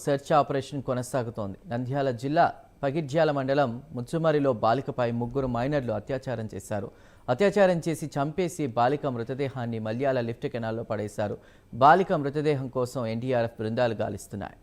Search operation కొనసాగుతోంది. నంద్యాల జిల్లా పగిడ్యాల మండలం ముచ్చుమరిలో బాలికపై ముగ్గురు మైనర్లు అత్యాచారం చేసి చంపేసి బాలిక మృతదేహాన్ని మల్యాల లిఫ్ట్ కెనాల్లో పడేశారు. బాలిక మృతదేహం కోసం ఎన్డీఆర్ఎఫ్ బృందాలు గాలిస్తున్నాయి.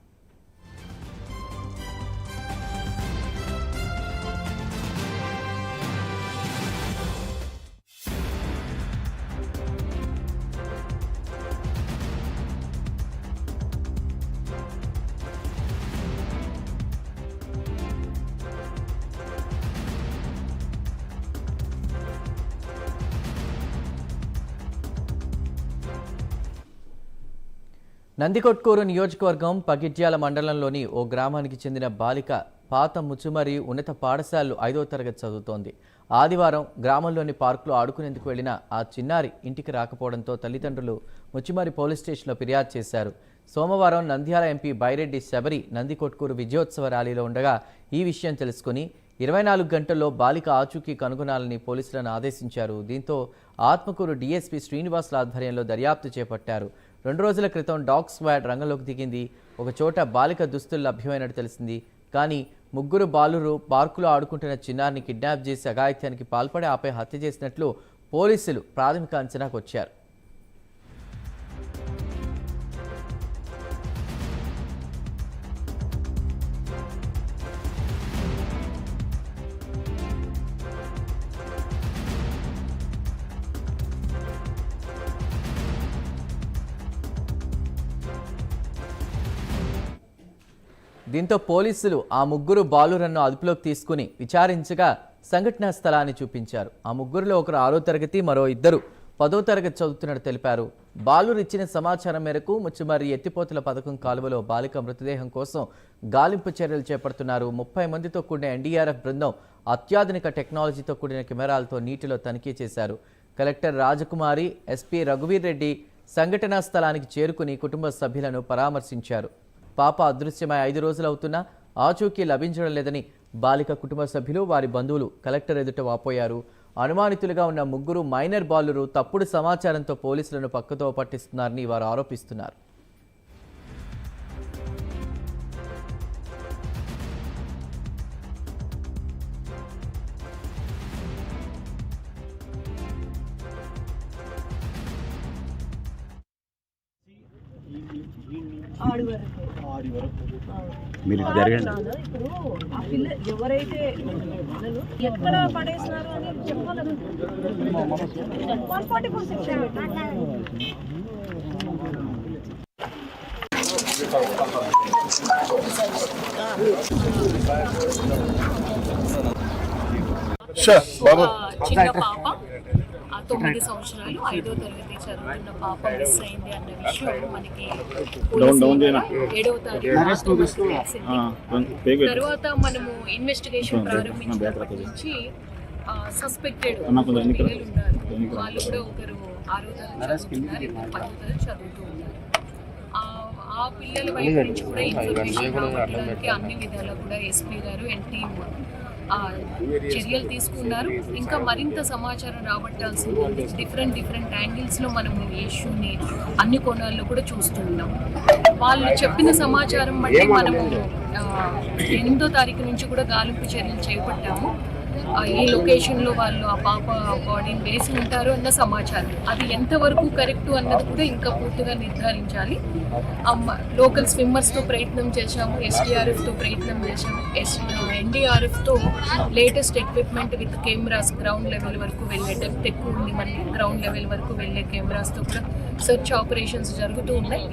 నందికొట్కూరు నియోజకవర్గం పగిడ్యాల మండలంలోని ఓ గ్రామానికి చెందిన బాలిక పాత ముచ్చుమరి ఉన్నత పాఠశాలలో 5వ తరగతి చదువుతోంది. ఆదివారం గ్రామంలోని పార్కులో ఆడుకునేందుకు వెళ్లిన ఆ చిన్నారి ఇంటికి రాకపోవడంతో తల్లిదండ్రులు ముచ్చుమరి పోలీస్ స్టేషన్లో ఫిర్యాదు చేశారు. సోమవారం నంద్యాల ఎంపీ బైరెడ్డి శబరి నందికొట్కూరు విజయోత్సవ ర్యాలీలో ఉండగా ఈ విషయం తెలుసుకుని 24 గంటల్లో బాలిక ఆచూకీ కనుగొనాలని పోలీసులను ఆదేశించారు. దీంతో ఆత్మకూరు డీఎస్పీ శ్రీనివాసుల ఆధ్వర్యంలో దర్యాప్తు చేపట్టారు. 2 రోజుల క్రితం డాగ్ స్క్వాడ్ రంగంలోకి దిగింది. ఒక చోట బాలిక దుస్తులు లభ్యమైనట్టు తెలిసింది. కానీ ముగ్గురు బాలురు పార్కులో ఆడుకుంటున్న చిన్నారిని కిడ్నాప్ చేసి అఘాయిత్యానికి పాల్పడి ఆపై హత్య చేసినట్లు పోలీసులు ప్రాథమిక అంచనాకు వచ్చారు. దీంతో పోలీసులు ఆ ముగ్గురు బాలురನ್ನು అదుపులోకి తీసుకుని విచారించగా సంఘటనా స్థలాన్ని చూపించారు. ఆ ముగ్గురులో ఒకరు 6వ తరగతి, మరో ఇద్దరు 10వ తరగతి చదువుతున్నట్టు తెలిపారు. బాలురు ఇచ్చిన సమాచారం మేరకు ముచ్చుమరి ఎత్తిపోతల పథకం కాలువలో బాలిక మృతదేహం కోసం గాలింపు చర్యలు చేపడుతున్నారు. 30 మందితో కూడిన ఎన్డీఆర్ఎఫ్ బృందం అత్యాధునిక టెక్నాలజీతో కూడిన కెమెరాలతో నీటిలో తనిఖీ చేశారు. కలెక్టర్ రాజకుమారి, ఎస్పీ రఘువీర్ రెడ్డి సంఘటనా స్థలానికి చేరుకుని కుటుంబ సభ్యులను పరామర్శించారు. పాప అదృశ్యమై 5 రోజులవుతున్నా ఆచూకీ లభించడం లేదని బాలిక కుటుంబ సభ్యులు, వారి బంధువులు కలెక్టర్ ఎదుట వాపోయారు. అనుమానితులుగా ఉన్న ముగ్గురు మైనర్ బాలురు తప్పుడు సమాచారంతో పోలీసులను పక్కతో పట్టిస్తున్నారని వారు ఆరోపిస్తున్నారు. మీరు జరగండి. ఇప్పుడు ఆ పిల్ల ఎవరైతే ఎక్కడ పడేసినారు అని చెప్పాలి. 144 సెక్షన్ చిన్న పాప 9 సంవత్సరాలు 5వ తరగతి చదువుతున్న పాప మిస్ అయింది అన్న విషయం మనకి 7వ తారీఖు తర్వాత మనము ఇన్వెస్టిగేషన్ ప్రారంభించినప్పటి నుంచి సస్పెక్టెడ్ పిల్లలు ఉన్నారు. వాళ్ళు కూడా ఒకరు 6వ తరగతి చదువుతున్నారు, 10వ తరగతి చదువుతూ ఉన్నారు. ఆ పిల్లల వైపు నుంచి కూడా ఇన్ఫర్మేషన్ రావడానికి అన్ని విధాలా కూడా ఎస్పీ గారు అండ్ టీమ్ చర్యలు తీసుకున్నారు. ఇంకా మరింత సమాచారం రాబట్టాల్సింది ఉంది. డిఫరెంట్ యాంగిల్స్లో మనము ఈ ఇష్యూని అన్ని కోణాల్లో కూడా చూస్తున్నాం. వాళ్ళు చెప్పిన సమాచారం బట్టి మనము 8వ తారీఖు నుంచి కూడా గాలింపు చర్యలు చేపట్టాము. ఈ లొకేషన్లో వాళ్ళు ఆ పాప బాడీని వేసి ఉంటారు అన్న సమాచారం. అది ఎంతవరకు కరెక్టు అన్నది కూడా ఇంకా పూర్తిగా నిర్ధారించాలి. లోకల్ స్విమ్మర్స్తో ప్రయత్నం చేశాము, ఎస్డీఆర్ఎఫ్తో ప్రయత్నం చేశాము, ఎన్డీఆర్ఎఫ్తో latest equipment with cameras ground level వరకు వెళ్ళే డెప్త్ ఎక్కువ ఉంది మనకి. గ్రౌండ్ లెవెల్ వరకు వెళ్ళే కెమెరాస్తో కూడా సెర్చ్ ఆపరేషన్స్ జరుగుతూ ఉన్నాయి.